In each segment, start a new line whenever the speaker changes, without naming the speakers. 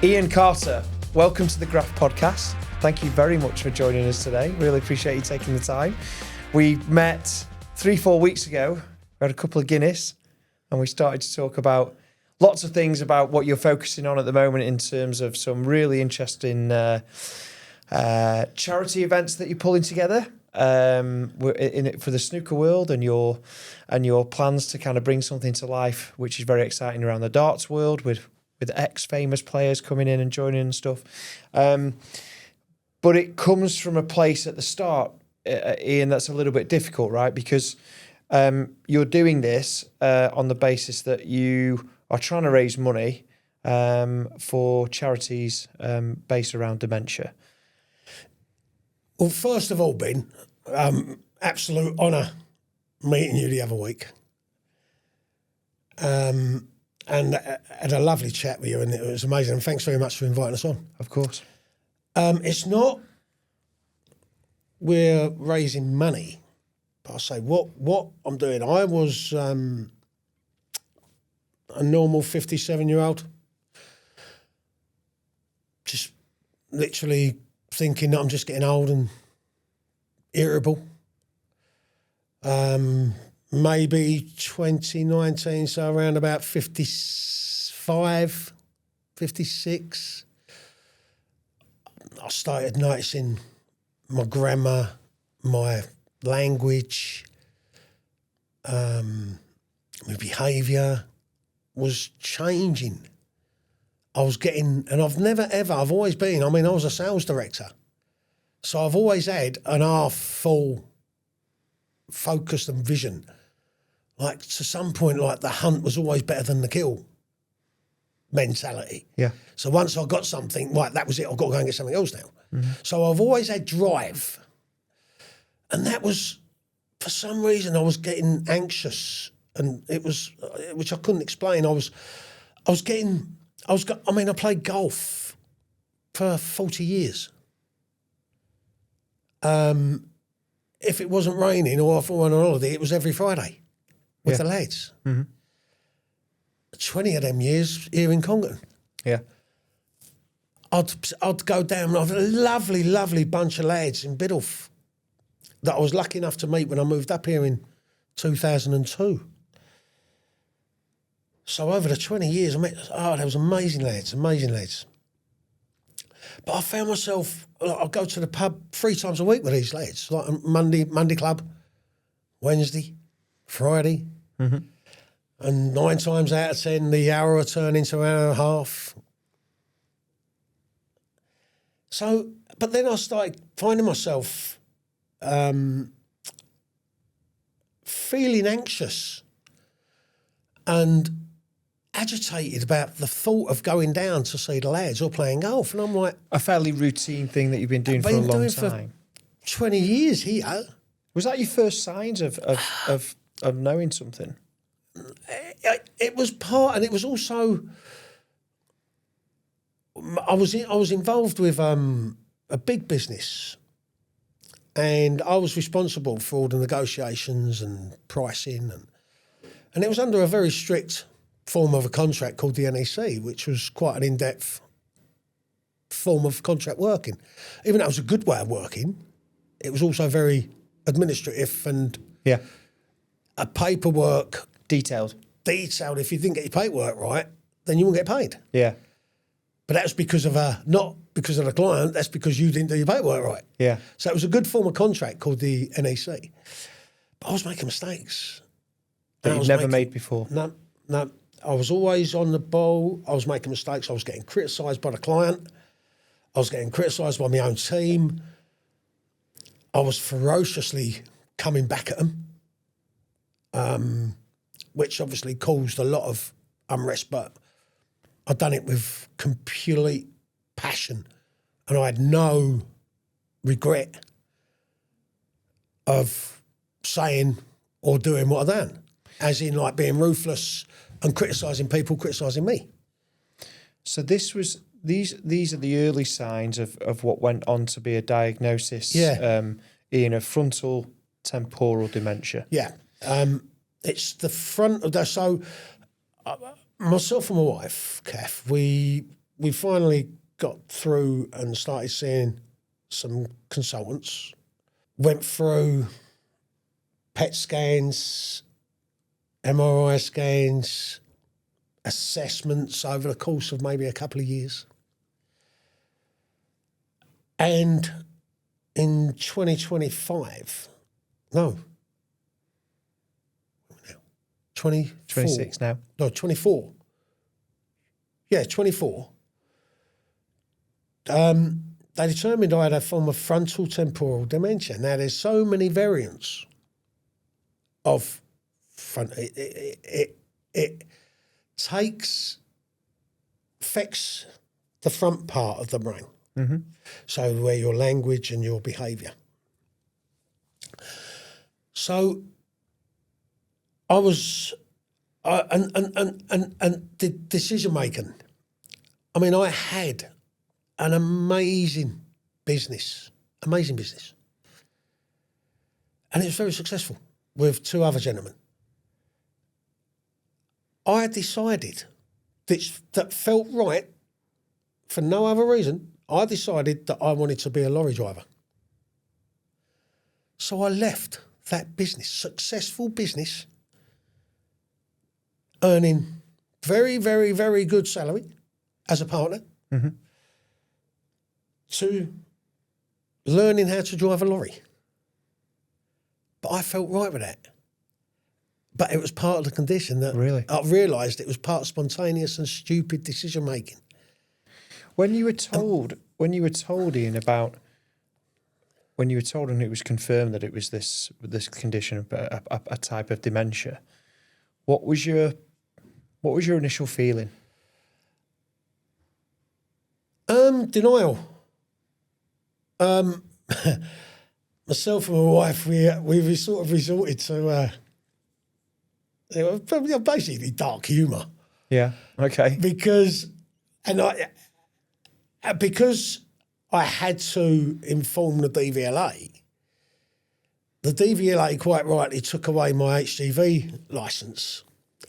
Ian Carter, welcome to the Graph Podcast. Thank you very much for joining us today. Really appreciate you taking the time. We met 3-4 weeks ago. We had a couple of Guinness and we started to talk about lots of things about what you're focusing on at the moment in terms of some really interesting charity events that you're pulling together in it for the snooker world and your plans to kind of bring something to life, which is very exciting around the darts world with ex-famous players coming in and joining and stuff. But it comes from a place at the start, Ian, that's a little bit difficult, right? Because you're doing this on the basis that you are trying to raise money for charities based around dementia.
Well, first of all, Ben, absolute honour meeting you the other week. And had a lovely chat with you, and it was amazing. And thanks very much for inviting us on.
Of course.
It's not we're raising money, but I say what I'm doing. I was a normal 57-year-old, just literally thinking that I'm just getting old and irritable. Maybe 2019, so around about 55, 56, I started noticing my grammar, my language, my behaviour was changing. I was getting, and I've always been, I was a sales director. So I've always had an half-full focus and vision. Like to some point, like the hunt was always better than the kill mentality.
Yeah.
So once I got something, right, that was it. I've got to go and get something else now. Mm-hmm. So I've always had drive. And that was, for some reason, I was getting anxious. And it was, which I couldn't explain. I played golf for 40 years. If it wasn't raining or if I went on holiday, it was every Friday with the lads. Mm-hmm. 20 of them years here in Congleton.
Yeah.
I'd go down, I've a lovely, lovely bunch of lads in Biddulph that I was lucky enough to meet when I moved up here in 2002. So over the 20 years, there was amazing lads. But I found myself, I'd go to the pub 3 times a week with these lads, like Monday club, Wednesday, Friday. Mm-hmm. And 9 times out of 10, the hour would turn into an hour and a half. So, but then I started finding myself feeling anxious and agitated about the thought of going down to see the lads or playing golf. And I'm like...
A fairly routine thing that you've been doing for a long time.
For 20 years here.
Was that your first signs of knowing something?
It was part, and it was also... I was involved with a big business, and I was responsible for all the negotiations and pricing, and it was under a very strict form of a contract called the NEC, which was quite an in-depth form of contract working. Even though it was a good way of working, it was also very administrative and a paperwork.
Detailed.
If you didn't get your paperwork right, then you wouldn't get paid.
Yeah.
But that was because of not because of the client, that's because you didn't do your paperwork right.
Yeah.
So it was a good form of contract called the NEC. But I was making mistakes.
That you'd never made before?
No. I was always on the ball. I was making mistakes. I was getting criticised by the client. I was getting criticised by my own team. I was ferociously coming back at them, which obviously caused a lot of unrest, but I'd done it with complete passion and I had no regret of saying or doing what I'd done, as in like being ruthless and criticising people, criticising me.
So these are the early signs of what went on to be a diagnosis in a frontal temporal dementia.
Yeah. It's the front of the... So myself and my wife, Kath, we we finally got through and started seeing some consultants. Went through PET scans, MRI scans, assessments over the course of maybe a couple of years. And in 2025, no,
26 now.
No, 24. Yeah, 24. They determined I had a form of frontal temporal dementia. Now, there's so many variants of front. It affects the front part of the brain.
Mm-hmm.
So where your language and your behaviour. So I was, and the decision making. I mean, I had an amazing business, and it was very successful with two other gentlemen. I decided that felt right for no other reason. I decided that I wanted to be a lorry driver. So I left that business, successful business, earning very, very, very good salary as a partner,
Mm-hmm.
to learning how to drive a lorry. But I felt right with that. But it was part of the condition that
Really?
I realised it was part of spontaneous and stupid decision making.
When you were told, Ian, about when you were told and it was confirmed that it was this condition, a type of dementia, what was your initial feeling?
Denial. Myself and my wife, we sort of resorted to basically dark humour.
Yeah. Okay.
Because I had to inform the DVLA. The DVLA quite rightly took away my HGV licence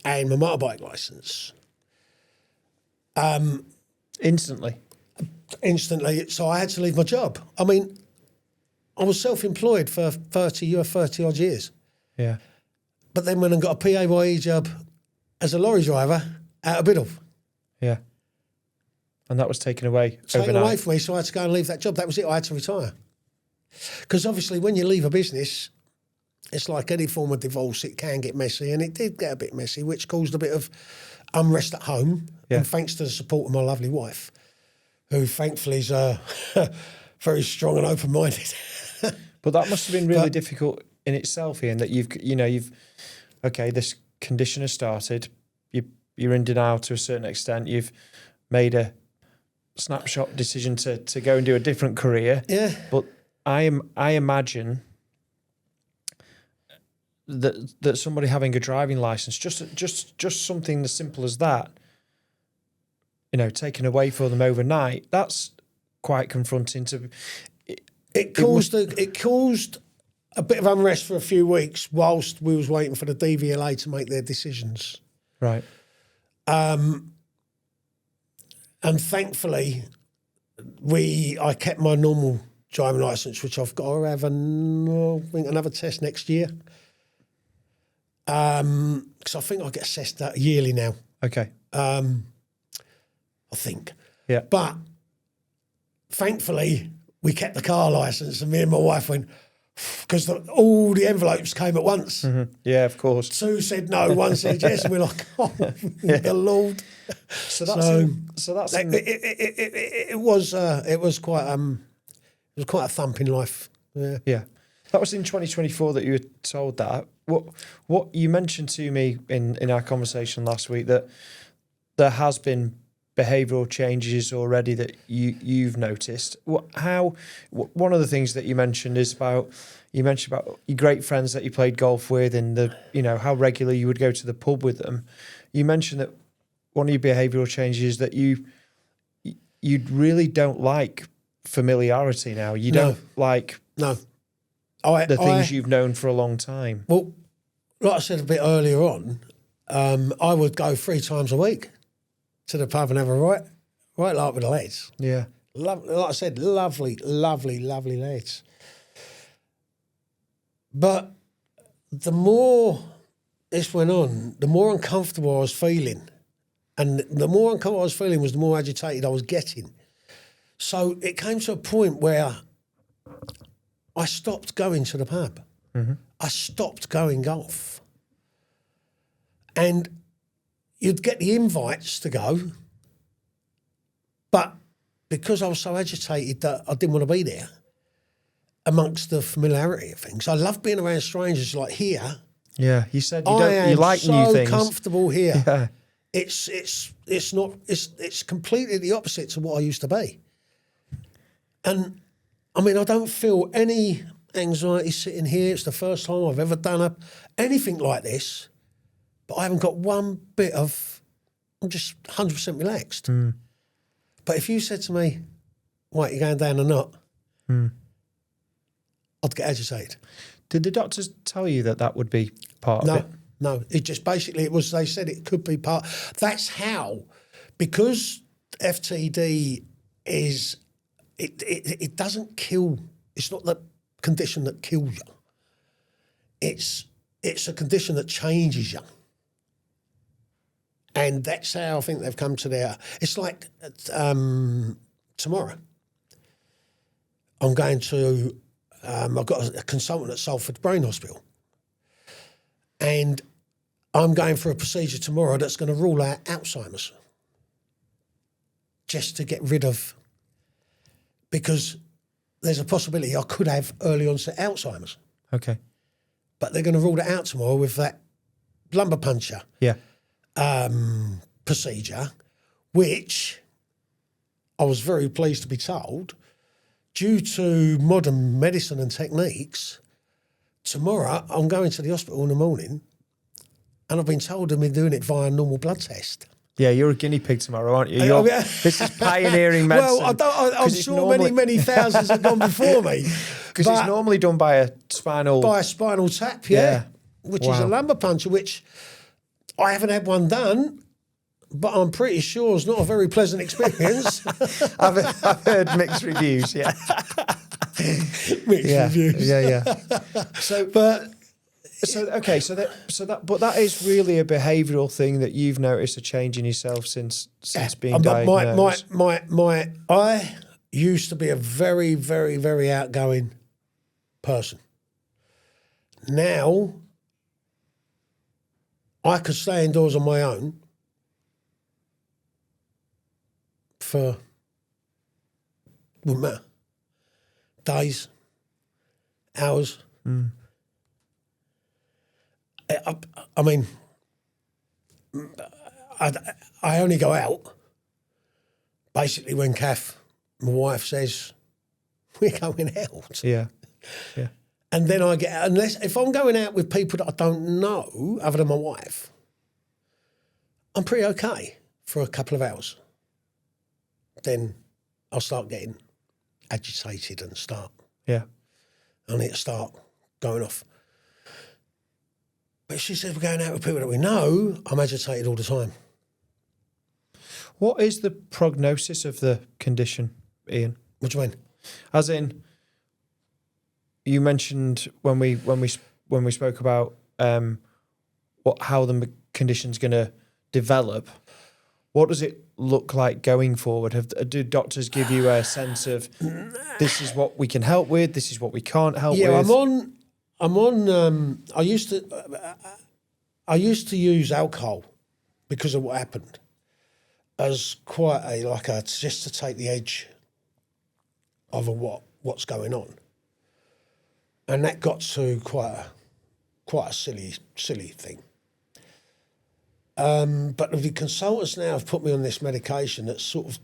and my motorbike licence. Instantly, so I had to leave my job. I mean, I was self-employed for 30 odd years.
Yeah.
But then when I got a PAYE job as a lorry driver out of Biddulph.
Yeah. And that was taken away
Taken
overnight.
away from me, so I had to go and leave that job. That was it, I had to retire. Because obviously when you leave a business, it's like any form of divorce, it can get messy, and it did get a bit messy, which caused a bit of unrest at home.
Yeah.
And thanks to the support of my lovely wife, who thankfully is very strong and open-minded.
But that must have been really difficult in itself, Ian, that this condition has started, you're in denial to a certain extent, you've made a snapshot decision to go and do a different career.
Yeah.
But I imagine that somebody having a driving license, just something as simple as that, taken away for them overnight, that's quite confronting. It caused
a bit of unrest for a few weeks whilst we was waiting for the DVLA to make their decisions.
Right.
And thankfully, I kept my normal driving licence, which I've got to have another test next year. Because I think I get assessed yearly now.
Okay.
I think.
Yeah.
But thankfully, we kept the car licence, and me and my wife went, because all the envelopes came at once.
Mm-hmm. Yeah, of course.
Two said no, one said yes, and we're like, oh, the Lord.
So that's
it was quite a thumping life. Yeah.
Yeah. That was in 2024 that you were told that. What you mentioned to me in our conversation last week, that there has been behavioural changes already that you've noticed. One of the things that you mentioned is about your great friends that you played golf with, and how regularly you would go to the pub with them. You mentioned that one of your behavioural changes is that you really don't like familiarity now. You don't like the things you've known for a long time.
Well, like I said a bit earlier on, I would go 3 times a week to the pub and have a right. right like with the lads.
Yeah.
Like I said, lovely, lovely, lovely lads. But the more this went on, the more uncomfortable I was feeling. And the more uncomfortable I was feeling was the more agitated I was getting. So it came to a point where I stopped going to the pub.
Mm-hmm.
I stopped going golf. And you'd get the invites to go, but because I was so agitated that I didn't want to be there, amongst the familiarity of things, I love being around strangers like here.
Yeah, you said you like new things.
I am so comfortable here.
Yeah.
It's completely the opposite to what I used to be. And I mean, I don't feel any anxiety sitting here. It's the first time I've ever done anything like this, but I haven't got one bit of, I'm just 100% relaxed.
Mm.
But if you said to me, "Right, you're going down or not?" I'd get agitated.
Did the doctors tell you that would be part of it?
No. It just basically, they said it could be part. That's how, because FTD is, it doesn't kill, it's not the condition that kills you. It's a condition that changes you. And that's how I think they've come to it's like tomorrow. I'm going to, I've got a consultant at Salford Brain Hospital. And I'm going for a procedure tomorrow that's going to rule out Alzheimer's. Just to get rid of, because there's a possibility I could have early onset Alzheimer's.
Okay.
But they're going to rule it out tomorrow with that lumbar puncture procedure, which I was very pleased to be told, due to modern medicine and techniques, tomorrow I'm going to the hospital in the morning and I've been told they've been doing it via a normal blood test.
Yeah, you're a guinea pig tomorrow, aren't you? This is pioneering medicine.
Well, I'm sure many thousands have gone before me.
Because it's normally done by a spinal...
By a spinal tap, which is a lumbar puncture, which I haven't had one done, but I'm pretty sure it's not a very pleasant experience.
I've heard mixed reviews, yeah.
Mixed reviews.
Yeah. But that is really a behavioural thing that you've noticed a change in yourself since being diagnosed.
I used to be a very, very, very outgoing person. Now, I could stay indoors on my own for, wouldn't matter, days, hours. I mean, I only go out basically when Kath, my wife, says we're going out.
Yeah.
And then I get, if I'm going out with people that I don't know, other than my wife, I'm pretty okay for a couple of hours. Then I'll start getting agitated and I need to start going off. But she says we're going out with people that we know, I'm agitated all the time.
What is the prognosis of the condition, Ian?
What do you mean?
As in, you mentioned when we spoke about how the condition's going to develop. What does it look like going forward? Do doctors give you a sense of this is what we can help with, this is what we can't help with?
Yeah, I'm on. I used to use alcohol because of what happened as quite just to take the edge of what's going on, and that got to quite a silly thing. But the consultants now have put me on this medication that's sort of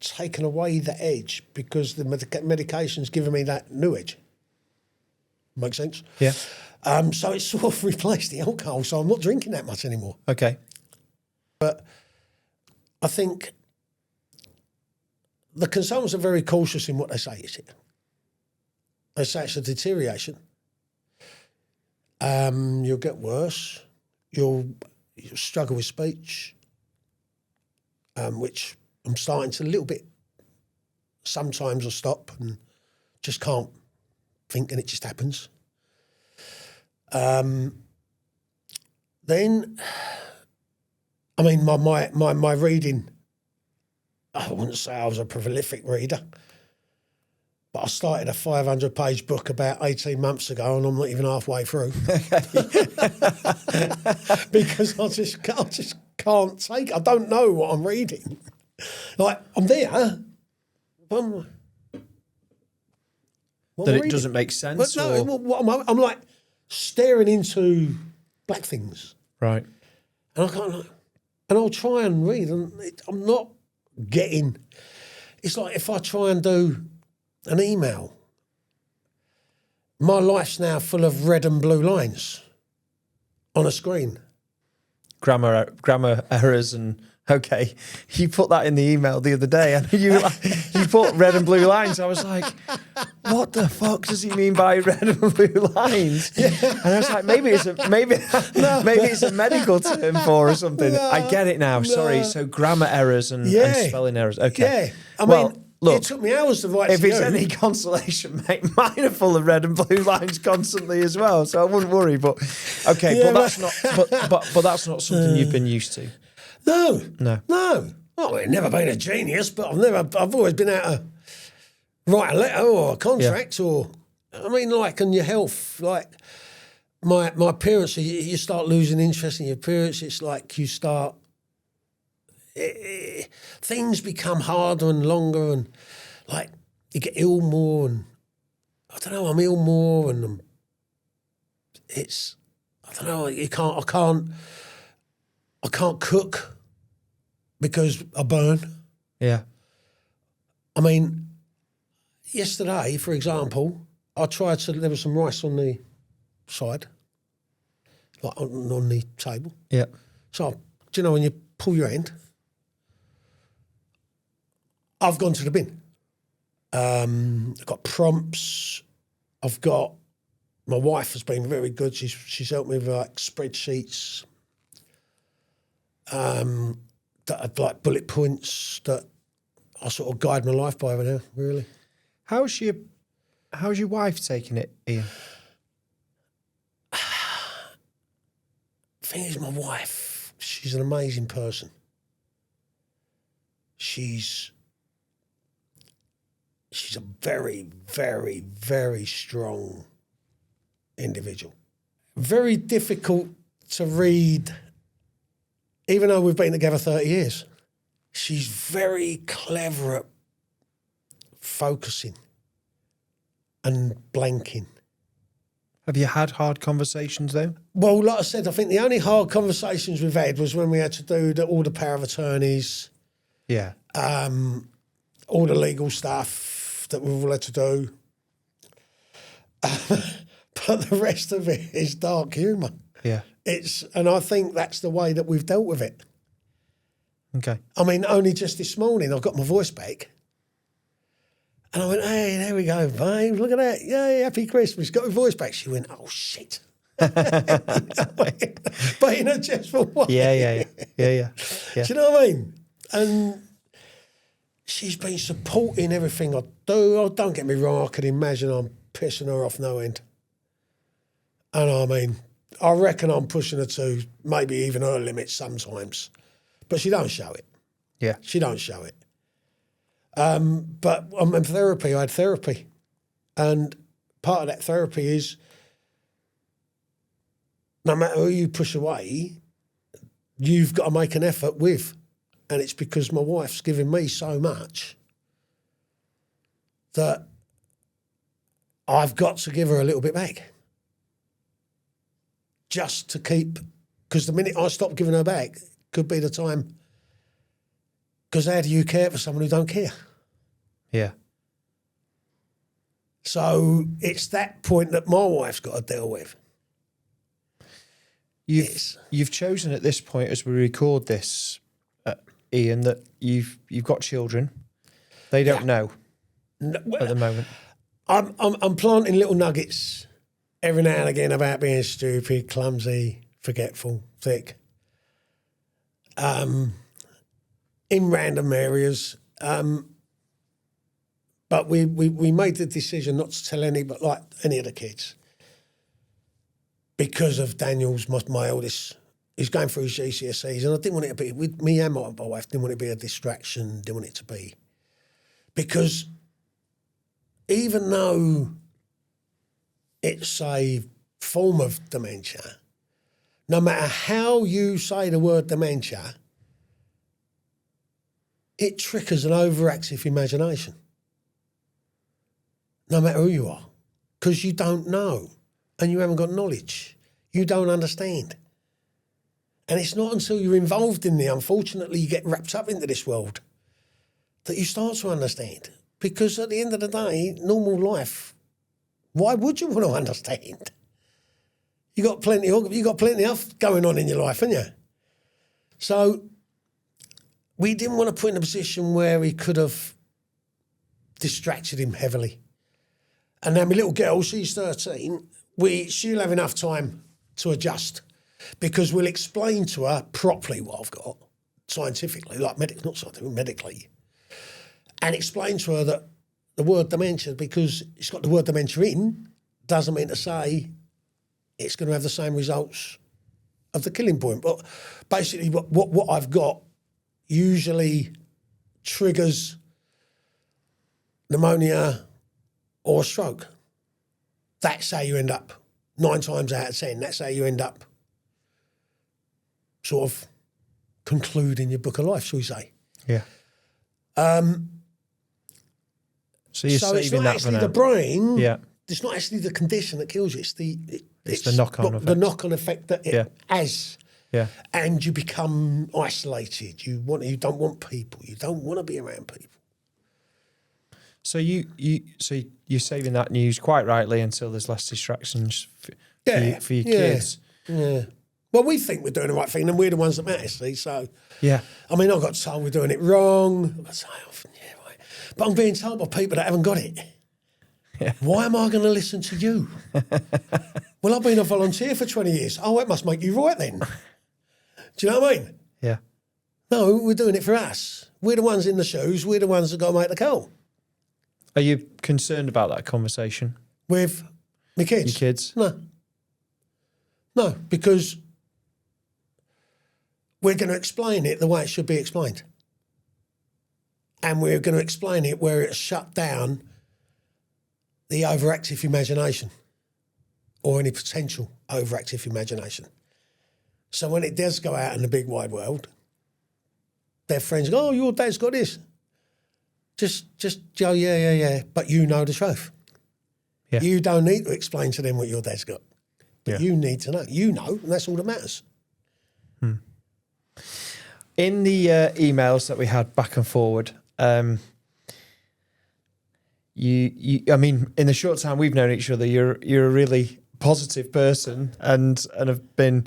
taken away the edge because the medication's given me that new edge. Makes sense?
Yeah.
So it's sort of replaced the alcohol, so I'm not drinking that much anymore.
Okay.
But I think the consultants are very cautious in what they say, is it? They say it's a deterioration. You'll get worse. You'll struggle with speech, which I'm starting to a little bit. Sometimes I stop and just can't think, and it just happens. Then, I mean, my reading, I wouldn't say I was a prolific reader, but I started a 500-page book about 18 months ago, and I'm not even halfway through. Because I just can't take it. I don't know what I'm reading. Like, I'm there, but
that it doesn't make sense?
But no, what I'm like staring into black things.
Right.
And I can't, and I'll try and read, and I'm not getting. It's like if I try and do an email, my life's now full of red and blue lines on a screen.
Grammar errors and okay. You put that in the email the other day, and you put red and blue lines. I was like, what the fuck does he mean by red and blue lines? Yeah. And I was like, maybe it's a medical term for or something.
No,
I get it now.
no.
Sorry. So grammar errors and spelling errors. Okay.
Yeah. I mean,
look,
it took me hours to write.
If it's any consolation, mate, mine are full of red and blue lines constantly as well. So I wouldn't worry. But okay,
Yeah,
but that's not. But that's not something you've been used to.
No.
No.
Well, I've never been a genius, but I've always been able to write a letter or a contract or, I mean, like, on your health, like, my parents, you start losing interest in your parents. It's like you start, things become harder and longer, and like you get ill more, and I don't know, I'm ill more, and it's, I don't know, I can't cook because I burn.
Yeah.
I mean, yesterday, for example, there was some rice on the side, like on the table.
Yeah.
So, do you know when you pull your hand? I've gone to the bin. I've got prompts. My wife has been very good. She's helped me with like spreadsheets. That I've like bullet points that I sort of guide my life by over now, really.
How's your wife taking it, Ian?
Thing is, my wife, she's an amazing person. She's a very, very, very strong individual. Very difficult to read. Even though we've been together 30 years, she's very clever at focusing and blanking.
Have you had hard conversations though?
Well, like I said, I think the only hard conversations we've had was when we had to do all the power of attorneys,
Yeah.
all the legal stuff that we've all had to do. But the rest of it is dark humour.
Yeah.
And I think that's the way that we've dealt with it.
Okay.
I mean, only just this morning I got my voice back. And I went, hey, there we go, babe. Look at that. Yay, happy Christmas. Got my voice back. She went, oh, shit. But in a jestful way.
Yeah.
Do you know what I mean? And she's been supporting everything I do. Oh, don't get me wrong. I can imagine I'm pissing her off no end. And I mean, I reckon I'm pushing her to maybe even her limits sometimes. But she don't show it.
Yeah.
She don't show it. But I'm in therapy. I had therapy. And part of that therapy is no matter who you push away, you've got to make an effort with. And it's because my wife's giving me so much that I've got to give her a little bit back. Just to keep, because the minute I stop giving her back, could be the time. Because how do you care for someone who don't care?
Yeah.
So it's that point that my wife's got to deal with.
You've chosen at this point, as we record this, Ian, that you've got children. They don't know at the moment.
I'm planting little nuggets every now and again about being stupid, clumsy, forgetful, thick. in random areas. But we made the decision not to tell any of the kids because of Daniel's, my eldest. He's going through his GCSEs, and I didn't want it to be, with me and my wife, didn't want it to be a distraction, didn't want it to be. Because even though it's a form of dementia, no matter how you say the word dementia, it triggers an overactive imagination. No matter who you are, because you don't know and you haven't got knowledge. You don't understand. And it's not until you're involved in unfortunately, you get wrapped up into this world that you start to understand. Because at the end of the day, normal life, why would you want to understand? You got plenty of going on in your life, haven't you? So we didn't want to put in a position where we could have distracted him heavily. And now my little girl, she's 13, she'll have enough time to adjust because we'll explain to her properly what I've got, scientifically, not scientifically, medically, and explain to her that the word dementia, because it's got the word dementia in, doesn't mean to say it's going to have the same results of the killing point. But basically what I've got usually triggers pneumonia or a stroke. That's how you end up. 9 times out of 10, that's how you end up sort of concluding your book of life, shall we say.
Yeah. So you're
so
saving
it's not
that
actually
for now.
the brain.
Yeah.
It's not actually the condition that kills you. It's
the knock-on effect.
The knock-on effect that it has.
Yeah.
And you become isolated. You don't want people. You don't want to be around people.
So you're saving that news quite rightly until there's less distractions for your kids.
Yeah. Well, we think we're doing the right thing, and we're the ones that matter, see. So,
yeah.
I mean, I got told we're doing it wrong. I say, right. But I'm being told by people that haven't got it.
Yeah.
Why am I going to listen to you? Well, I've been a volunteer for 20 years. Oh, that must make you right then. Do you know what I mean?
Yeah.
No, we're doing it for us. We're the ones in the shoes. We're the ones that got to make the call.
Are you concerned about that conversation?
With my kids?
Your kids?
No, because we're going to explain it the way it should be explained. And we're going to explain it where it's shut down the overactive imagination or any potential overactive imagination. So when it does go out in the big wide world, their friends go, oh, your dad's got this. Just go, yeah. But you know the truth.
Yeah.
You don't need to explain to them what your dad's got. But you need to know. You know, and that's all that matters.
In the emails that we had back and forward, you I mean, in the short time we've known each other, you're a really positive person and have been,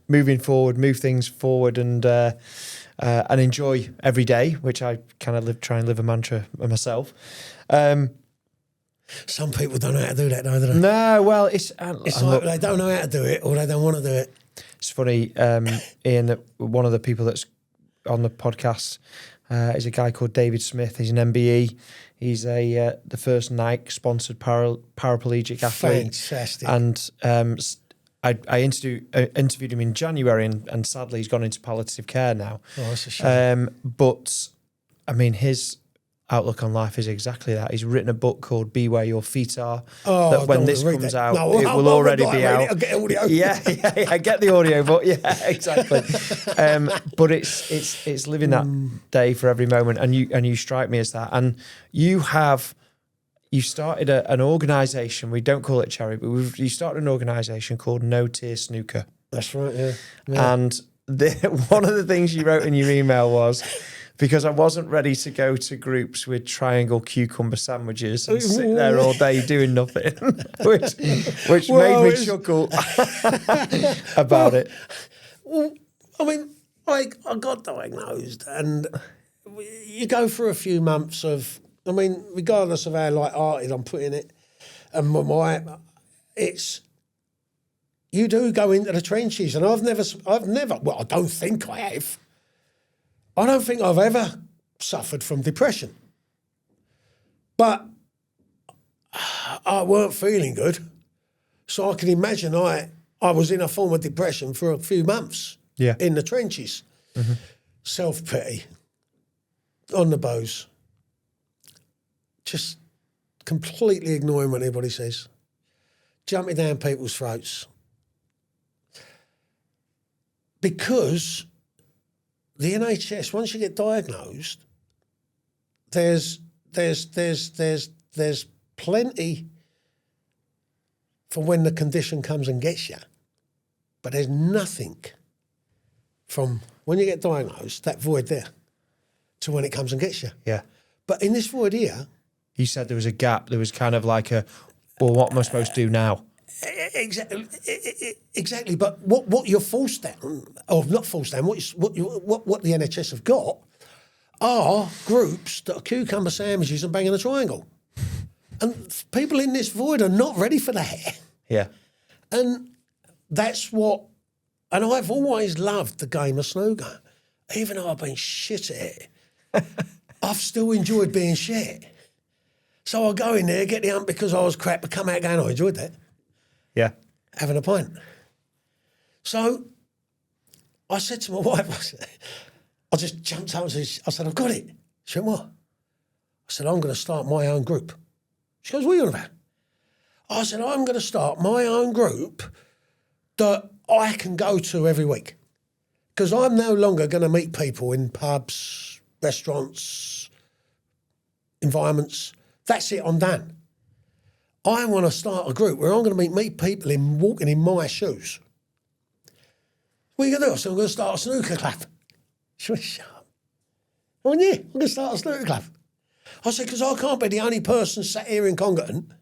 moving forward, move things forward and enjoy every day, which I kind of try and live a mantra myself.
Some people don't know how to do that, though, do they?
No, well, it's
like they don't know how to do it or they don't want to do it.
It's funny, Ian, that one of the people that's on the podcast is a guy called David Smith. He's an MBE. He's the first Nike-sponsored paraplegic athlete.
Fantastic.
And I interviewed him in January, and sadly he's gone into palliative care now.
Oh, that's a shame.
But, I mean, his outlook on life is exactly that. He's written a book called Be Where Your Feet Are.
Oh,
that when this comes out, it will already be out.
I'll get audio.
Yeah, I get the audio, but yeah, exactly. But it's living that day for every moment, and you strike me as that. And you started an organisation. We don't call it charity, but you started an organisation called No Tier Snooker.
That's right. Yeah.
And one of the things you wrote in your email was, because I wasn't ready to go to groups with triangle cucumber sandwiches and sit there all day doing nothing, which made me chuckle about it.
Well, I mean, I got diagnosed, and you go through a few months of, I mean, regardless of how light-hearted I'm putting it, and you do go into the trenches, and I've never. Well, I don't think I have. I don't think I've ever suffered from depression. But I weren't feeling good. So I can imagine I was in a form of depression for a few months in the trenches. Mm-hmm. Self-pity, on the bows, just completely ignoring what anybody says, jumping down people's throats. Because the NHS, once you get diagnosed, there's plenty for when the condition comes and gets you, but there's nothing from when you get diagnosed, that void there, to when it comes and gets you.
Yeah.
But in this void here,
you said there was a gap. There was kind of like well, what am I supposed to do now?
Exactly. But what you're forced down, or not forced down, what the NHS have got are groups that are cucumber sandwiches and banging a triangle. And people in this void are not ready for that.
Yeah.
And that's what, and I've always loved the game of snooker. Even though I've been shit at it, I've still enjoyed being shit. So I go in there, get the ump because I was crap, but come out going, I enjoyed that.
Yeah.
Having a pint. So I said to my wife, I just jumped up and said, I've got it. She went, what? I said, I'm going to start my own group. She goes, what are you on about? I said, I'm going to start my own group that I can go to every week. Because I'm no longer going to meet people in pubs, restaurants, environments. That's it, I'm done. I want to start a group where I'm going to meet people walking in my shoes. What are you going to do? I said, I'm going to start a snooker club. She went, shut up. I went, yeah, I'm going to start a snooker club. I said, because I can't be the only person sat here in Congleton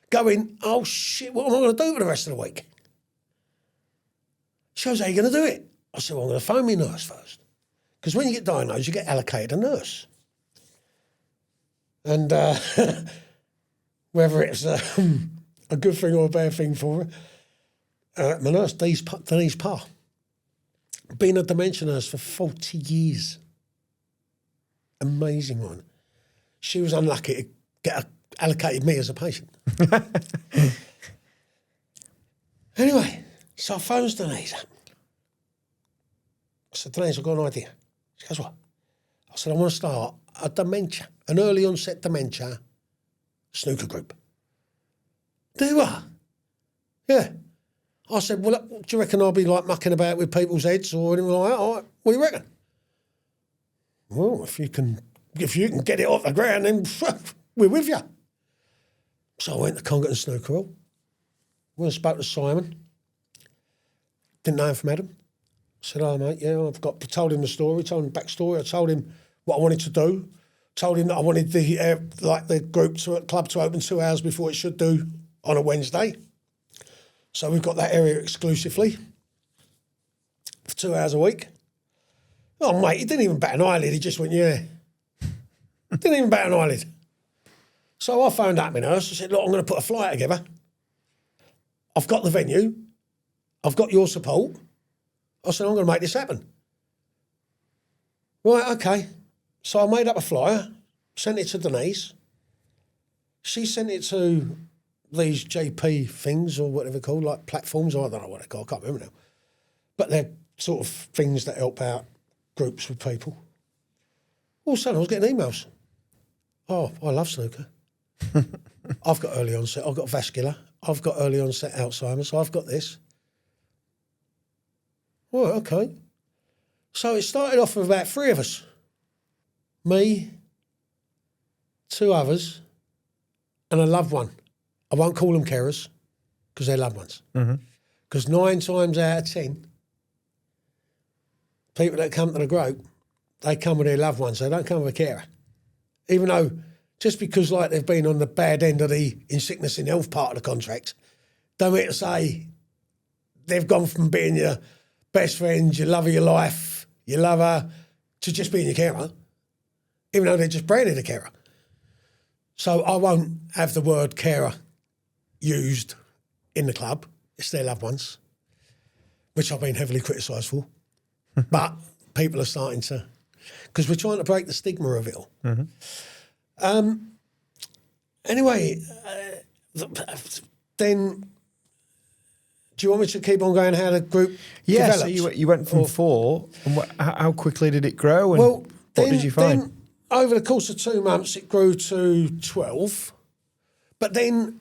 going, oh shit, what am I going to do for the rest of the week? She goes, how are you going to do it? I said, well, I'm going to phone my nurse first. Because when you get diagnosed, you get allocated a nurse. And whether it's a good thing or a bad thing for her, my nurse, Denise Parr, been a dementia nurse for 40 years. Amazing one. She was unlucky to get allocated me as a patient. Anyway, so I phones Denise up. I said, Denise, I've got an idea. She goes, what? I said, I want to start a dementia, an early onset dementia snooker group. Do what? Yeah. I said, well, do you reckon I'll be like mucking about with people's heads or anything like that? All right, what do you reckon? Well, if you can get it off the ground, then we're with you. So I went to Congleton Snooker Hall. Went and spoke to Simon. Didn't know him from Adam. I said, oh, mate, yeah, told him the story, told him the backstory. I told him what I wanted to do. Told him that I wanted the club to open 2 hours before it should do on a Wednesday. So we've got that area exclusively for 2 hours a week. Oh, mate, he didn't even bat an eyelid. He just went, yeah. Didn't even bat an eyelid. So I phoned up my nurse. I said, look, I'm going to put a flyer together. I've got the venue. I've got your support. I said, I'm going to make this happen. Right, okay. So I made up a flyer, sent it to Denise. She sent it to these JP things or whatever they're called, like platforms, or I don't know what they're called, I can't remember now. But they're sort of things that help out groups with people. All of a sudden I was getting emails. Oh, I love snooker. I've got early onset, I've got vascular, I've got early onset Alzheimer's, I've got this. Well, okay. So it started off with about 3 of us. Me, 2 others, and a loved one. I won't call them carers because they're loved ones. Because 9 times out of 10, people that come to the group, they come with their loved ones. They don't come with a carer. Even though, just because like they've been on the bad end of the in sickness in health part of the contract, don't mean to say they've gone from being your best friend, your love of your life, your lover, to just being your carer, even though they're just branded a carer. So I won't have the word carer used in the club. It's their loved ones, which I've been heavily criticised for. But people are starting to because we're trying to break the stigma of it all. Anyway, then do you want me to keep on going how the group developed?
So you went from 4, and how quickly did it grow, and
Well,
what did you find?
Then over the course of 2 months, it grew to 12, but then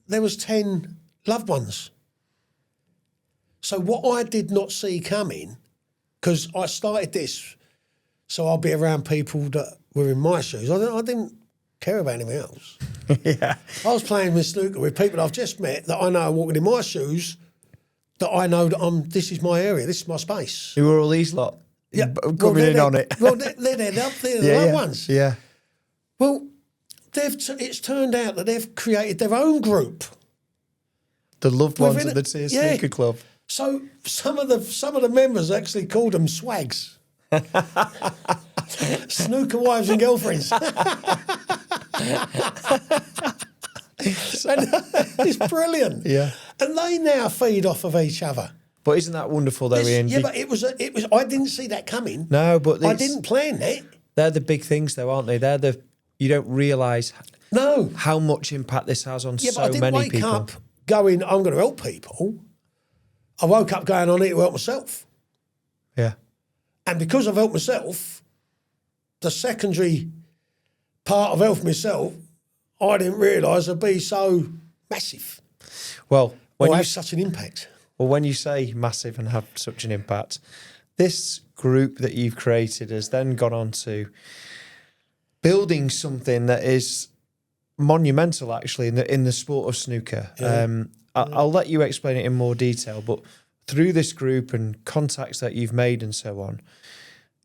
there was 10 loved ones. So what I did not see coming, because I started this, so I'll be around people that were in my shoes. I didn't care about anything else.
Yeah.
I was playing with snooker with people I've just met that I know are walking in my shoes, that I know that this is my area, this is my space.
Who were all these lot?
Yeah,
Coming in on it.
Well, they're the right ones.
Yeah.
Well, it's turned out that they've created their own group.
The loved ones
Within
at the
it,
Tier
yeah.
Snooker Club.
So some of the members actually called them swags. Snooker Wives and Girlfriends. And it's brilliant.
Yeah.
And they now feed off of each other.
But isn't that wonderful though, Ian?
Yeah, but it was. I didn't see that coming.
No, but
I didn't plan that.
They're the big things though, aren't they? You don't realise how much impact this has on so
but I didn't
many
wake
people.
up going, I'm going to help people. I woke up going, I need to help myself.
Yeah.
And because I've helped myself, the secondary part of helping myself, I didn't realise would be so massive.
Well,
Or have such an impact.
Well, when you say massive and have such an impact, this group that you've created has then gone on to building something that is monumental, actually, in the sport of snooker. Yeah. I'll let you explain it in more detail, but through this group and contacts that you've made and so on,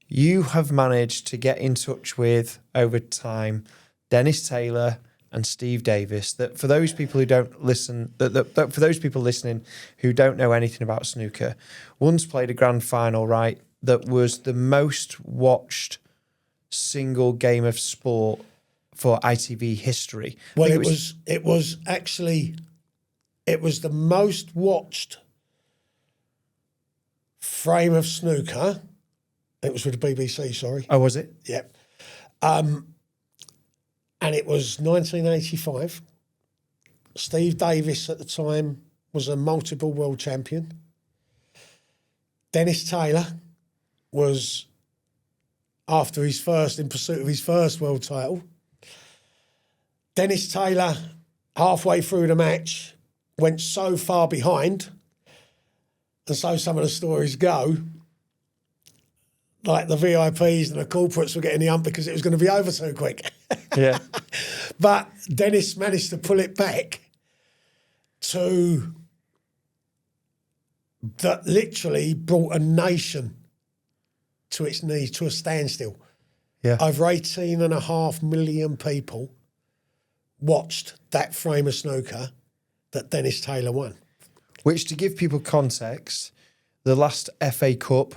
you have managed to get in touch with, over time, Dennis Taylor and Steve Davis. That for those people who don't listen, that for those people listening who don't know anything about snooker, once played a grand final, right? That was the most watched single game of sport for ITV history.
Well, it was the most watched frame of snooker. It was with the BBC, sorry.
Oh, was it?
Yep. And it was 1985. Steve Davis at the time was a multiple world champion. Dennis Taylor was in pursuit of his first world title. Dennis Taylor, halfway through the match, went so far behind, and so some of the stories go, like the VIPs and the corporates were getting the ump because it was going to be over so quick.
Yeah.
But Dennis managed to pull it back to that literally brought a nation to its knees, to a standstill.
Yeah.
Over 18.5 million people watched that frame of snooker that Dennis Taylor won.
Which, to give people context, the last FA Cup,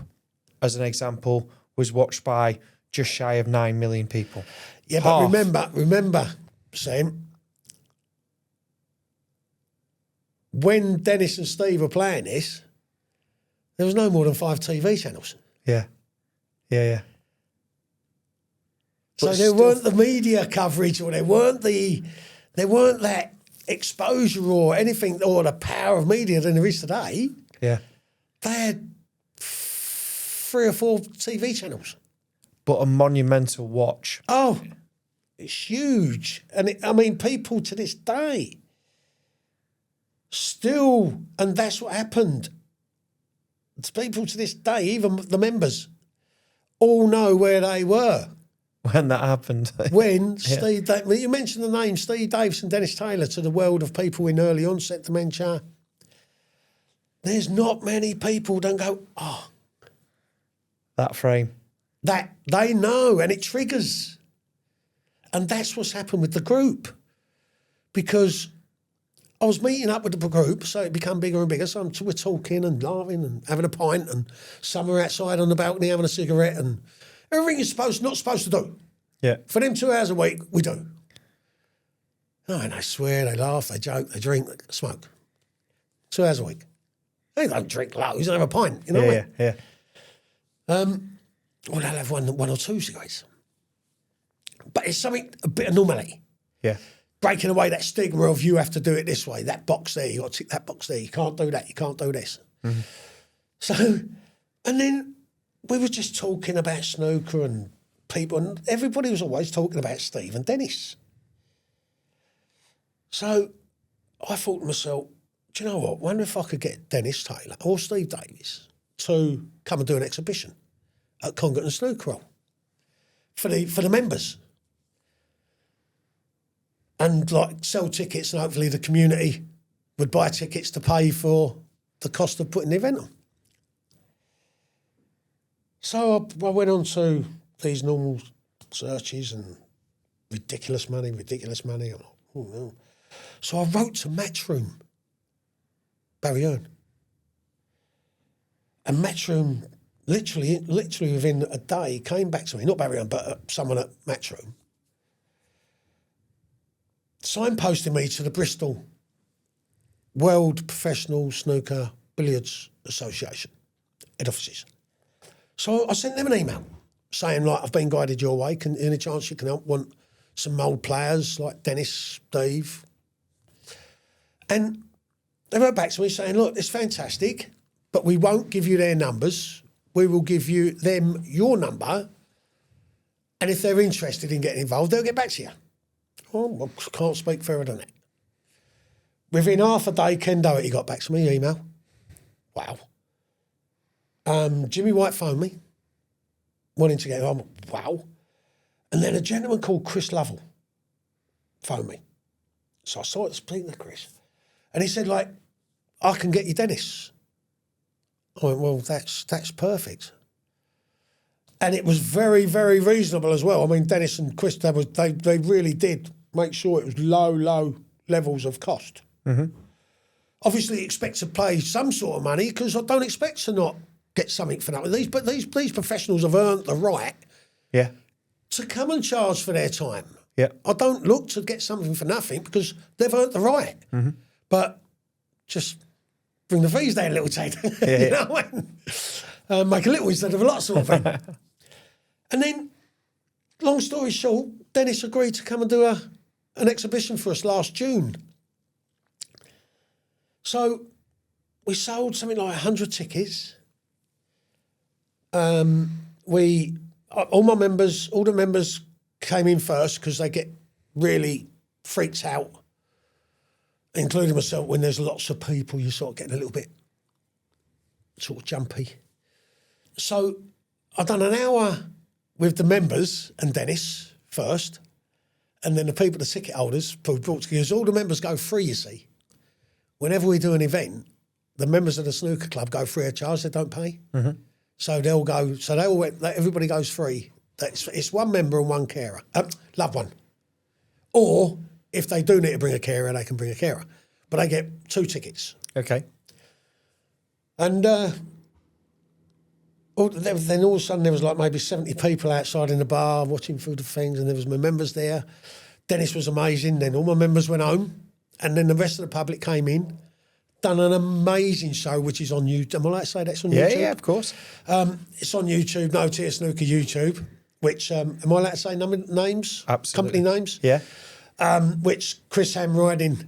as an example, was watched by just shy of 9 million people.
Yeah,
Half.
but remember, Sam, when Dennis and Steve were playing this, there was no more than 5 TV channels.
Yeah. Yeah, yeah.
So
But
there
still-
weren't the media coverage, or there weren't that exposure or anything, or the power of media than there is today.
Yeah.
They had 3 or 4 TV channels.
But a monumental watch.
Oh, it's huge. And people to this day still, and that's what happened. It's people to this day, even the members, all know where they were.
When that happened.
When you mentioned the name Steve Davis and Dennis Taylor to the world of people in early onset dementia. There's not many people don't go, oh.
That frame.
That they know, and it triggers. And that's what's happened with the group. Because I was meeting up with the group, so it became bigger and bigger. So we're talking and laughing and having a pint, and some are outside on the balcony having a cigarette, and everything you're not supposed to do.
Yeah.
For them 2 hours a week, we do. Oh, and they swear, they laugh, they joke, they drink, they smoke. 2 hours a week. They don't drink loads, they have a pint, you know what I mean?
Yeah.
Well, they'll have one or two cigarettes. But it's something, a bit of normality.
Yeah.
Breaking away that stigma of you have to do it this way, that box there, you got to tick that box there, you can't do that, you can't do this. Mm-hmm. So, and then we were just talking about snooker and people, and everybody was always talking about Steve and Dennis. So I thought to myself, do you know what, I wonder if I could get Dennis Taylor or Steve Davis to come and do an exhibition at Congleton Town Hall for the members. And like sell tickets, and hopefully the community would buy tickets to pay for the cost of putting the event on. So I went on to these normal searches and ridiculous money. I'm like, oh no. So I wrote to Matchroom, Barry Earn. And Matchroom, literally within a day, came back to me, not Barry Earn, but someone at Matchroom, signposted me to the Bristol World Professional Snooker Billiards Association head offices. So I sent them an email saying, like, I've been guided your way. Any chance you can help? Want some old players like Dennis, Steve? And they wrote back to me saying, look, it's fantastic, but we won't give you their numbers. We will give you them your number. And if they're interested in getting involved, they'll get back to you. Oh, I can't speak further than that. Within half a day, Ken Doherty got back to me, email. Wow. Jimmy White phoned me, wanting to get on. Wow. And then a gentleman called Chris Lovell phoned me. So I started speaking to Chris. And he said, like, I can get you Dennis. I went, well, that's perfect. And it was very, very reasonable as well. I mean, Dennis and Chris, they really did make sure it was low levels of cost. Mm-hmm. Obviously, expect to pay some sort of money because I don't expect to not get something for nothing. But these professionals have earned the right to come and charge for their time. Yeah. I don't look to get something for nothing because they've earned the right. Mm-hmm. But just bring the fees down a little, Tate. You know what I mean? Make a little instead of a lot sort of thing. And then, long story short, Dennis agreed to come and do an exhibition for us last June. So we sold something like 100 tickets. All the members came in first because they get really freaked out, including myself. When there's lots of people, you sort of getting a little bit sort of jumpy. So I've done an hour with the members and Dennis first, and then the people, the ticket holders, brought together. All the members go free, you see. Whenever we do an event, the members of the snooker club go free of charge, they don't pay. Mm-hmm. So they'll go, everybody goes free. It's one member and one carer, loved one. Or if they do need to bring a carer, they can bring a carer. But they get 2 tickets.
Okay.
And then all of a sudden there was like maybe 70 people outside in the bar watching through the things, and there was my members there. Dennis was amazing. Then all my members went home, and then the rest of the public came in, done an amazing show, which is on YouTube. Am I allowed to say that's on YouTube?
Yeah, of course.
It's on YouTube, No Tier Snooker YouTube, which, am I allowed to say names?
Absolutely.
Company names?
Yeah.
Which Chris Hamriding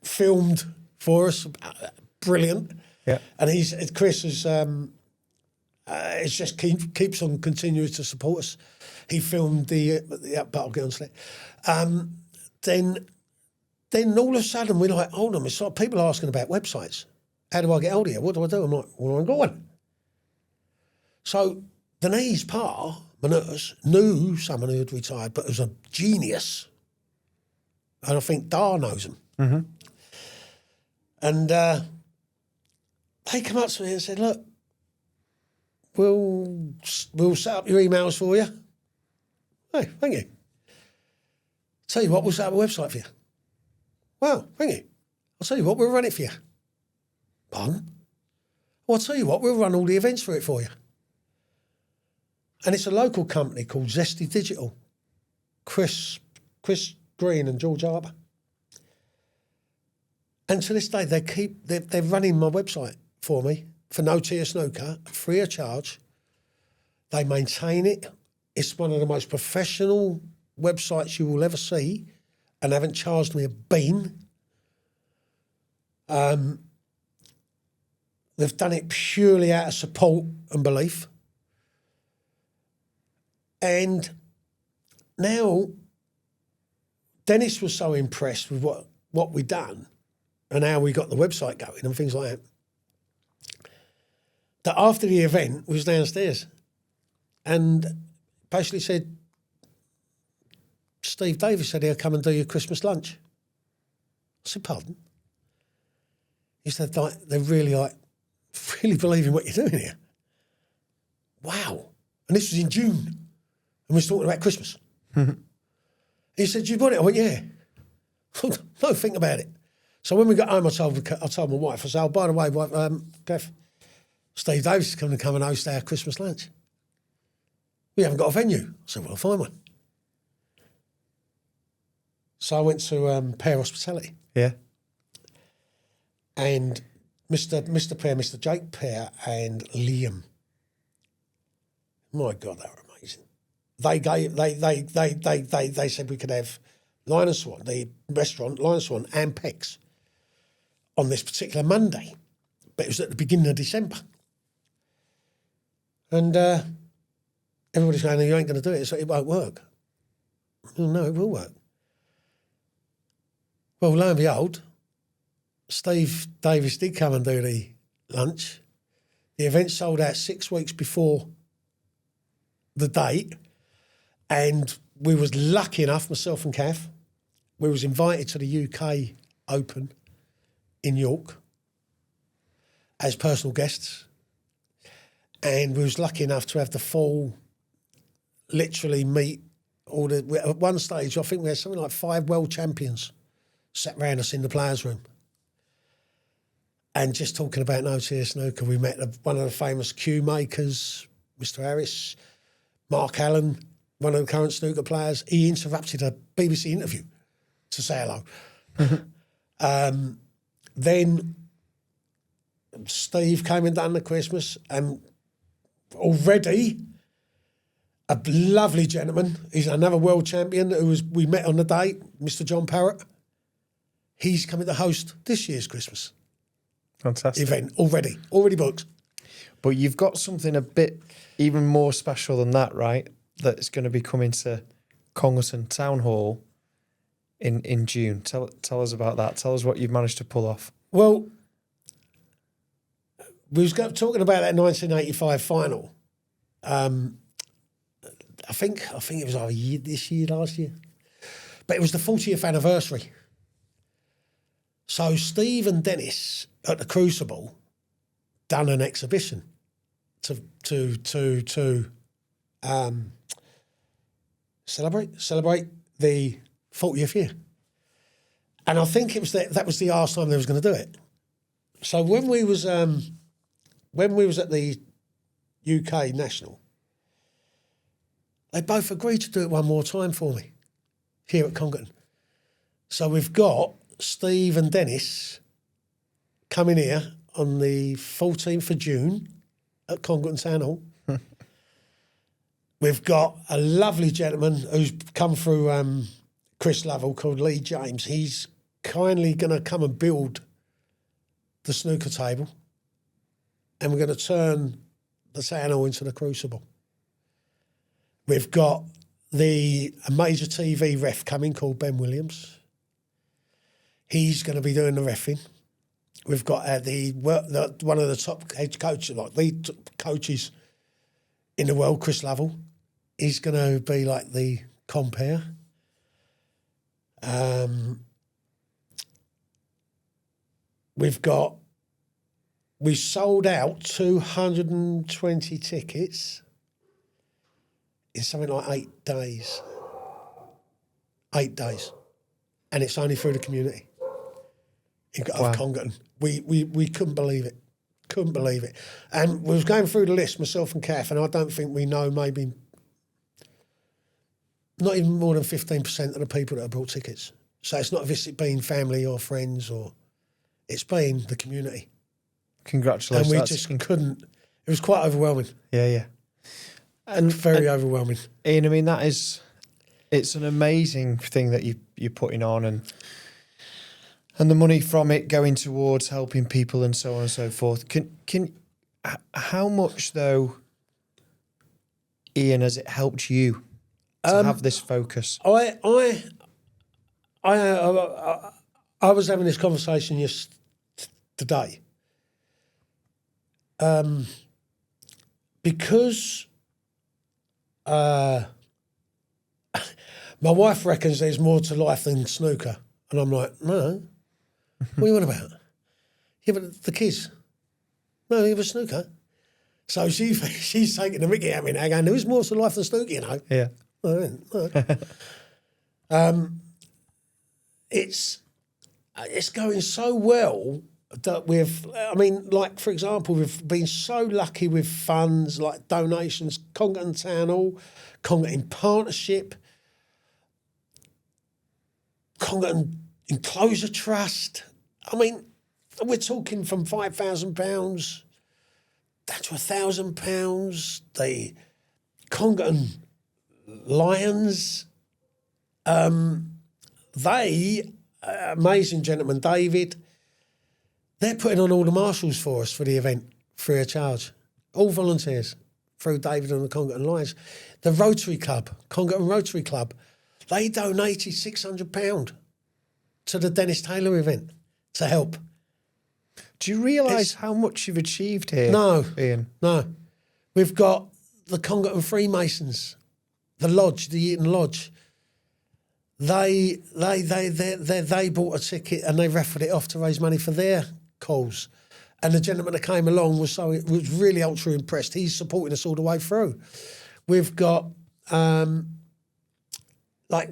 filmed for us. Brilliant. Yeah. And Chris is it's just keeps on continuing to support us. He filmed but I'll get on to that. Then all of a sudden we're like, hold on, it's like people asking about websites. How do I get hold of you? What do I do? I'm like, well, I ain't got one. So Denise Parr, my nurse, knew someone who had retired, but was a genius. And I think Dar knows him. Mm-hmm. And they come up to me and said, look, we'll set up your emails for you. Hey, thank you. Tell you what, we'll set up a website for you. Wow, thank you. I'll tell you what, we'll run it for you. Pardon? Well, I'll tell you what, we'll run all the events for it for you. And it's a local company called Zesty Digital. Chris Green and George Harper. And to this day, they're running my website for me for No Tier Snooker, free of charge. They maintain it. It's one of the most professional websites you will ever see, and haven't charged me a bean. They've done it purely out of support and belief. And now, Dennis was so impressed with what we'd done and how we got the website going and things like that after the event, we was downstairs and basically said, Steve Davis said he'll come and do your Christmas lunch. I said, pardon? He said, they really believe in what you're doing here. Wow. And this was in June. And we was talking about Christmas. He said, you bought it? I went, yeah. No, think about it. So when we got home, I told my wife, I said, oh, by the way, wife, Kev, Steve Davis is coming to come and host our Christmas lunch. We haven't got a venue. I said, well, I'll find one. So I went to Pear Hospitality.
Yeah.
And Mr. Pear, Mr. Jake Pear and Liam. My God, they were amazing. They said we could have Lion and Swan, the restaurant, Lion and Swan and Peck's on this particular Monday. But it was at the beginning of December. And everybody's going, you ain't going to do it, so it won't work. Well, no, it will work. Well, lo and behold, Steve Davis did come and do the lunch. The event sold out 6 weeks before the date, and we was lucky enough, myself and Kath, we was invited to the UK Open in York as personal guests, and we was lucky enough to have the full, literally meet all the, at one stage I think we had something like 5 world champions sat round us in the players' room. And just talking about No Tier Snooker, we met one of the famous cue makers, Mr. Harris, Mark Allen, one of the current snooker players. He interrupted a BBC interview to say hello. Then Steve came and done the Christmas, and already a lovely gentleman, he's another world champion we met on the day, Mr. John Parrott. He's coming to host this year's Christmas.
Fantastic.
Event already booked.
But you've got something a bit even more special than that, right? That's going to be coming to Congleton Town Hall in June. Tell us about that. Tell us what you've managed to pull off.
Well, we was talking about that 1985 final. I think it was either last year. But it was the 40th anniversary. So Steve and Dennis at the Crucible done an exhibition to celebrate the 40th year. And I think it was that was the last time they was going to do it. So when we was at the UK National, they both agreed to do it one more time for me here at Congleton. So we've got Steve and Dennis coming here on the 14th of June at Congleton Town Hall. We've got a lovely gentleman who's come through Chris Lovell called Lee James. He's kindly going to come and build the snooker table, and we're going to turn the Town Hall into the Crucible. We've got a major TV ref coming called Ben Williams. He's going to be doing the reffing. We've got one of the top head coaches, like the coaches in the world, Chris Lovell. He's going to be like the compere. We sold out 220 tickets in something like 8 days. 8 days. And it's only through the community of Congleton. We couldn't believe it. Couldn't believe it. And we was going through the list, myself and Kath, and I don't think we know maybe not even more than 15% of the people that have bought tickets. So it's not if it's been family or friends, or it's been the community.
Congratulations.
And we just couldn't. It was quite overwhelming.
Yeah.
very overwhelming.
Ian, I mean, it's an amazing thing that you're putting on, and the money from it going towards helping people and so on and so forth. How much though, Ian, has it helped you to have this focus?
I was having this conversation today. Because my wife reckons there's more to life than snooker. And I'm like, no. What are you on about? Yeah, but the kids. No, it was snooker. So she's taking the mickey at me now, going, there is more to life than snooker, you know.
Yeah.
It's going so well that like, for example, we've been so lucky with funds like donations, Congleton Town Hall, Congleton Partnership, Congleton Enclosure Trust. I mean, we're talking from £5,000 down to £1,000. The Congleton Lions, amazing gentleman, David, they're putting on all the marshals for us for the event, free of charge. All volunteers through David and the Congleton Lions. The Rotary Club, Congleton Rotary Club, they donated £600 to the Dennis Taylor event to help.
Do you realise how much you've achieved here,
No,
Ian?
No. We've got the Congleton Freemasons, the Lodge, the Eaton Lodge. They bought a ticket and they raffled it off to raise money for their cause. And the gentleman that came along was really ultra impressed. He's supporting us all the way through. We've got like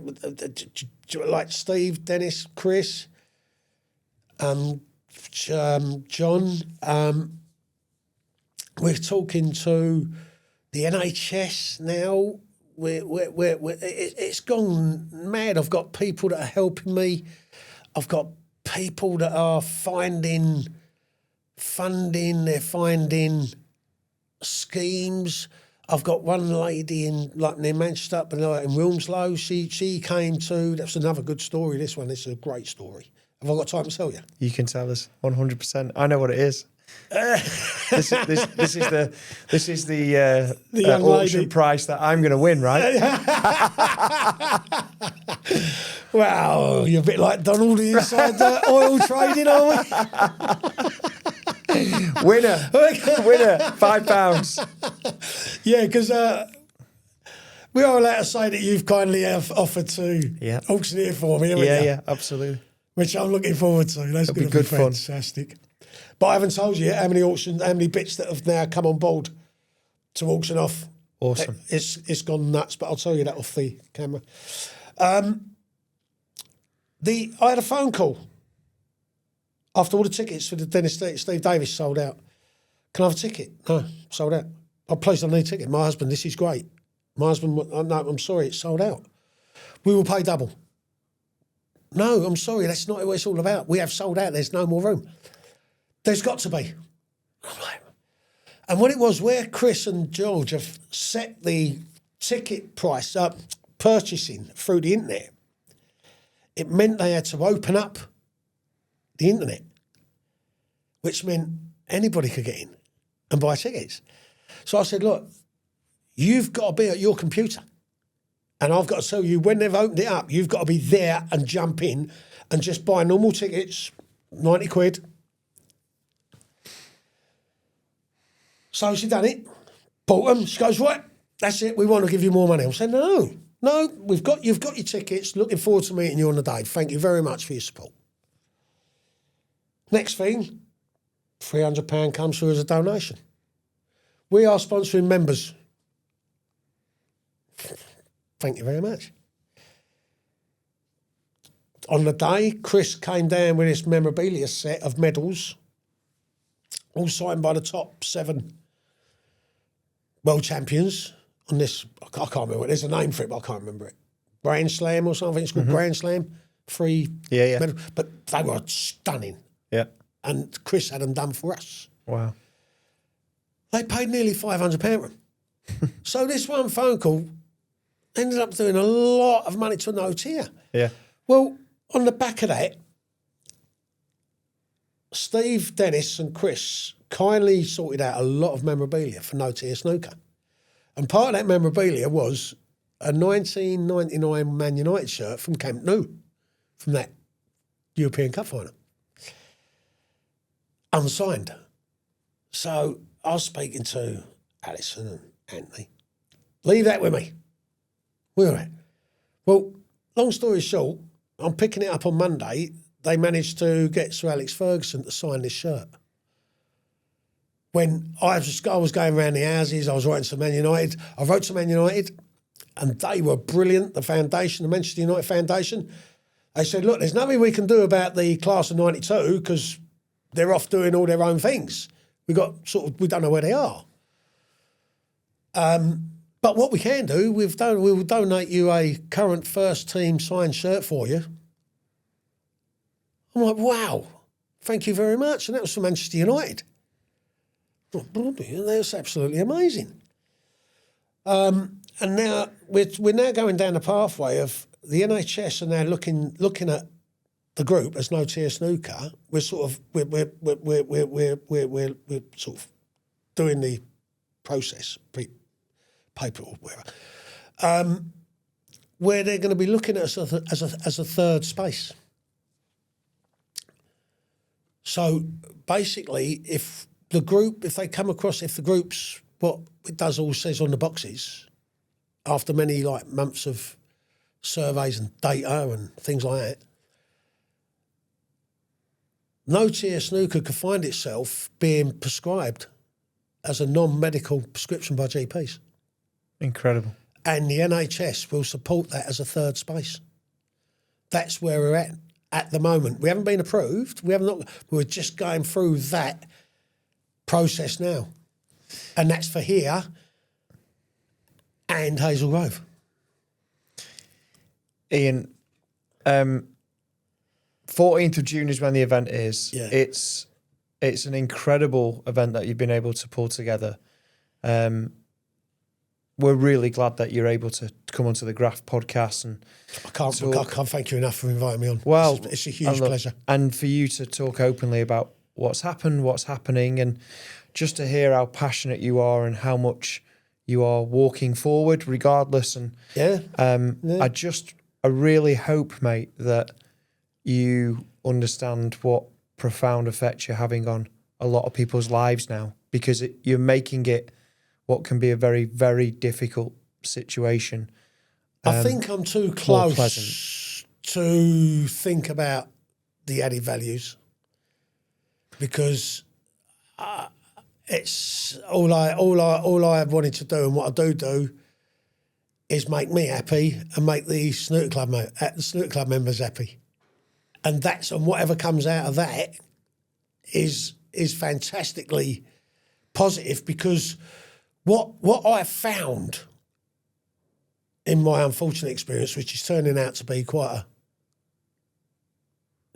Steve, Dennis, Chris, John. We're talking to the NHS now. It's gone mad. I've got people that are helping me. I've got people that are finding funding. They're finding schemes. I've got one lady near Manchester, but in Wilmslow. She came to. That's another good story. This one. This is a great story. Have I got time to tell you?
You can tell us 100%. I know what it is. This is the auction price that I'm going to win, right?
Well, you're a bit like Donald inside the oil trading, are we?
Winner, £5.
Yeah, because we are allowed to say that you've kindly have offered to auctioneer for me, haven't you?
Yeah, absolutely.
Which I'm looking forward to. That's going to be fantastic. Fun. But I haven't told you yet how many bits that have now come on board to auction off.
Awesome.
It's gone nuts, but I'll tell you that off the camera. I had a phone call after all the tickets for the Dennis Steve Davis sold out. Can I have a ticket? No, sold out. Oh, please, I need a ticket. My husband, this is great. My husband, no, I'm sorry, it's sold out. We will pay double. No, I'm sorry, that's not what it's all about. We have sold out, there's no more room. There's got to be. And what it was, where Chris and George have set the ticket price up, purchasing through the internet, it meant they had to open up the internet, which meant anybody could get in and buy tickets. So I said, look, you've got to be at your computer. And I've got to tell you, when they've opened it up, you've got to be there and jump in and just buy normal tickets, 90 quid. So she done it, bought them. She goes, right, that's it, we want to give you more money. I said, no, you've got your tickets. Looking forward to meeting you on the day. Thank you very much for your support. Next thing, £300 comes through as a donation. We are sponsoring members. Thank you very much. On the day, Chris came down with this memorabilia set of medals, all signed by the top 7 world champions on this. I can't remember. There's a name for it, but I can't remember it. Grand Slam or something. It's called Grand Slam. 3 medals. But they were stunning.
Yeah.
And Chris had them done for us.
Wow.
They paid nearly £500 for them. So this one phone call ended up doing a lot of money to a No Tier.
Yeah.
Well, on the back of that, Steve, Dennis and Chris kindly sorted out a lot of memorabilia for No Tier Snooker. And part of that memorabilia was a 1999 Man United shirt from Camp Nou, from that European Cup final. Unsigned. So I was speaking to Alison and Anthony. Leave that with me. Where are we? Well, long story short, I'm picking it up on Monday. They managed to get Sir Alex Ferguson to sign this shirt. When I was going around the houses, I was writing to Man United. I wrote to Man United, and they were brilliant. The foundation, the Manchester United Foundation, they said, look, there's nothing we can do about the class of 92 because they're off doing all their own things. We don't know where they are. But what we can do, we will donate you a current first team signed shirt for you. I'm like, wow, thank you very much. And that was for Manchester United. That's absolutely amazing. And now we're now going down the pathway of the NHS are now looking at the group as No Tier Snooker. We're sort of we're sort of doing the process, paper or whatever, where they're going to be looking at us as a third space. So basically, if the group's what it does all says on the boxes, after many months of surveys and data and things like that, No Tier Snooker could find itself being prescribed as a non-medical prescription by GPs.
Incredible.
And the NHS will support that as a third space. That's where we're at the moment. We haven't been approved. We're just going through that process now. And that's for here and Hazel Grove.
Ian, 14th of June is when the event is.
Yeah.
It's an incredible event that you've been able to pull together. We're really glad that you're able to come onto the Graph podcast. And
I can't thank you enough for inviting me on.
Well,
it's a huge pleasure.
And for you to talk openly about what's happened, what's happening, and just to hear how passionate you are and how much you are walking forward regardless. And I really hope, mate, that you understand what profound effect you're having on a lot of people's lives now, because you're making it what can be a very, very difficult situation.
I think I'm too close to think about the added values, because it's all I have wanted to do, and what I do is make me happy and make the snooker club members happy, and whatever comes out of that is fantastically positive, because what I found in my unfortunate experience, which is turning out to be quite a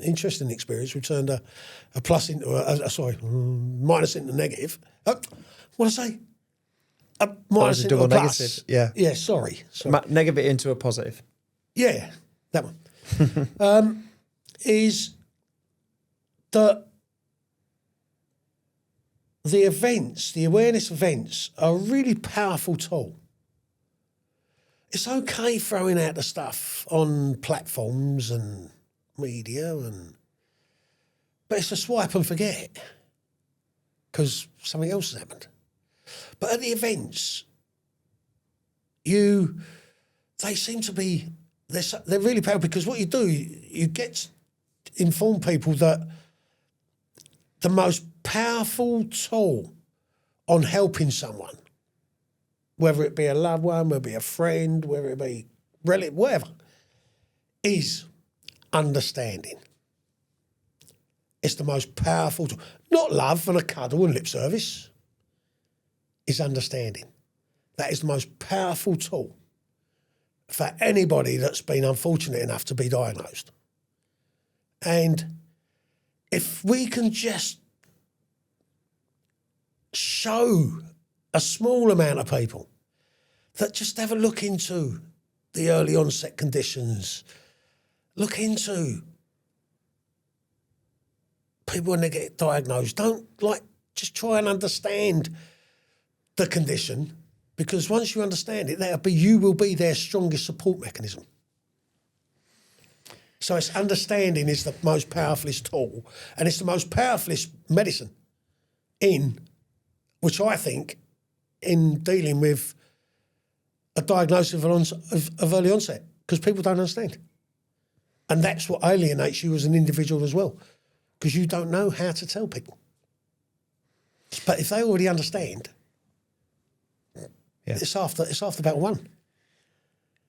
interesting experience, we turned a plus into minus into negative. What did I say? A minus into a plus.
Negative. Yeah.
Yeah, sorry.
Negative it into a positive.
Yeah, that one. Is that the awareness events are a really powerful tool. It's okay throwing out the stuff on platforms and media, but it's a swipe and forget because something else has happened. But at the events, they seem to be, they're really powerful, because what you do, you get to inform people that the most powerful tool on helping someone, whether it be a loved one, whether it be a friend, whether it be relative, whatever, is understanding. It's the most powerful tool. Not love and a cuddle and lip service. It's understanding. That is the most powerful tool for anybody that's been unfortunate enough to be diagnosed. And if we can just show a small amount of people that just have a look into the early onset conditions. Look into people when they get diagnosed. Don't just try and understand the condition, because once you understand it, you will be their strongest support mechanism. So it's understanding is the most powerfulest tool, and it's the most powerfulest medicine which I think, in dealing with a diagnosis of early onset, because people don't understand. And that's what alienates you as an individual as well, because you don't know how to tell people. But if they already understand, it's after about one.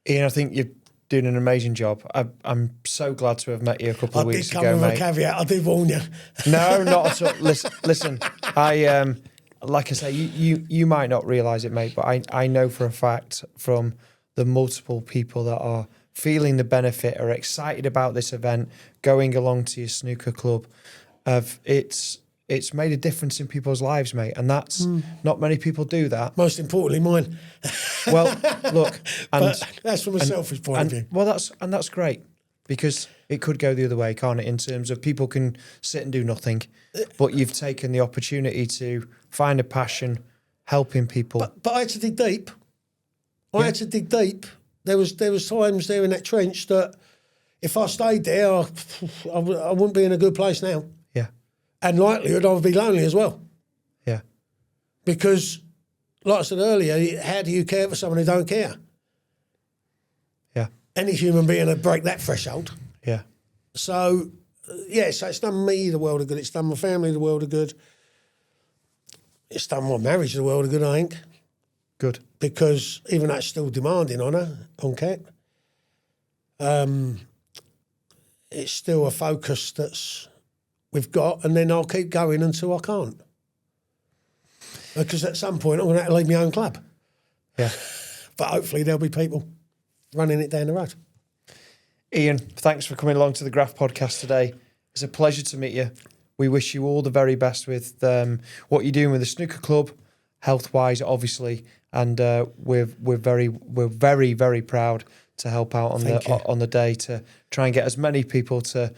Ian, I think you're doing an amazing job. I'm so glad to have met you a couple of weeks ago, mate.
I did come with a caveat. I did warn you.
No, not at all. Listen. I like I say, you might not realise it, mate, but I know for a fact from the multiple people that are feeling the benefit, are excited about this event, going along to your snooker club, it's made a difference in people's lives, mate, and that's not many people do that.
Most importantly, mine.
Well, look,
but that's from a selfish point of view.
Well, that's great, because it could go the other way, can't it? In terms of people can sit and do nothing, but you've taken the opportunity to find a passion, helping people.
But I had to dig deep. I had to dig deep. There was times there in that trench that if I stayed there, I wouldn't be in a good place now.
Yeah.
And likelihood I would be lonely as well.
Yeah.
Because, like I said earlier, how do you care for someone who don't care?
Yeah.
Any human being would break that threshold.
Yeah.
So, so it's done me the world of good. It's done my family the world of good. It's done my marriage the world of good, I think.
Good.
Because even that's still demanding on Cat. It's still a focus that's we've got, and then I'll keep going until I can't. Because at some point I'm going to have to leave my own club.
Yeah.
But hopefully there'll be people running it down the road.
Ian, thanks for coming along to the Graph podcast today. It's a pleasure to meet you. We wish you all the very best with what you're doing with the snooker club, health-wise, obviously, and we're very, very proud to help out on the day to try and get as many people to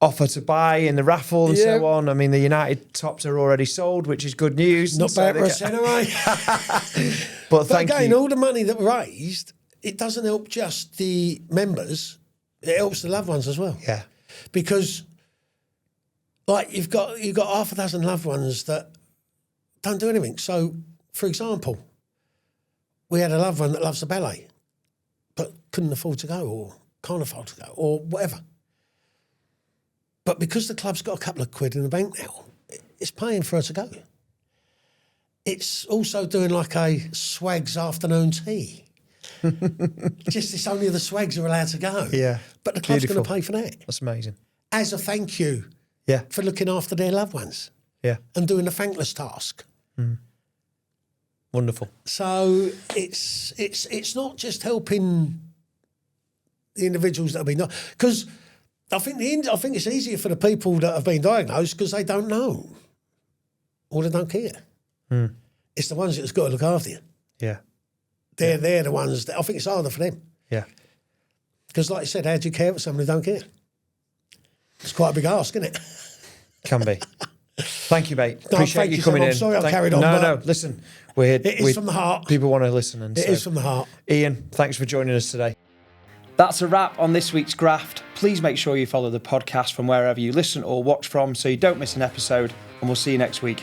offer to buy in the raffle and so on. I mean, the United tops are already sold, which is good news.
Not bad for us anyway.
But thank
again,
you.
all the money that raised, it doesn't help just the members; it helps the loved ones as well.
Yeah,
because like you've got half a dozen loved ones that don't do anything. So, for example, we had a loved one that loves the ballet, but couldn't afford to go or can't afford to go or whatever. But because the club's got a couple of quid in the bank now, it's paying for her to go. It's also doing like a swags afternoon tea. Just it's only the swags are allowed to go.
Yeah.
But the club's going to pay for that.
That's amazing.
As a thank you
Yeah.
for looking after their loved ones.
Yeah.
And doing the thankless task.
Wonderful.
So it's not just helping the individuals that have been because I think it's easier for the people that have been diagnosed because they don't know or they don't care. It's the ones that's got to look after you.
Yeah.
They're the ones that I think it's harder for them.
Yeah.
Because like I said, how do you care for someone who don't care? It's quite a big ask, isn't it?
Can be. Thank you, mate.
No,
Appreciate you coming
Sam.
in.
I'm sorry I carried on.
No. Listen, we're here.
It is from the heart.
People want to listen. And
It is from the heart.
Ian, thanks for joining us today. That's a wrap on this week's Graft. Please make sure you follow the podcast from wherever you listen or watch from so you don't miss an episode, and we'll see you next week.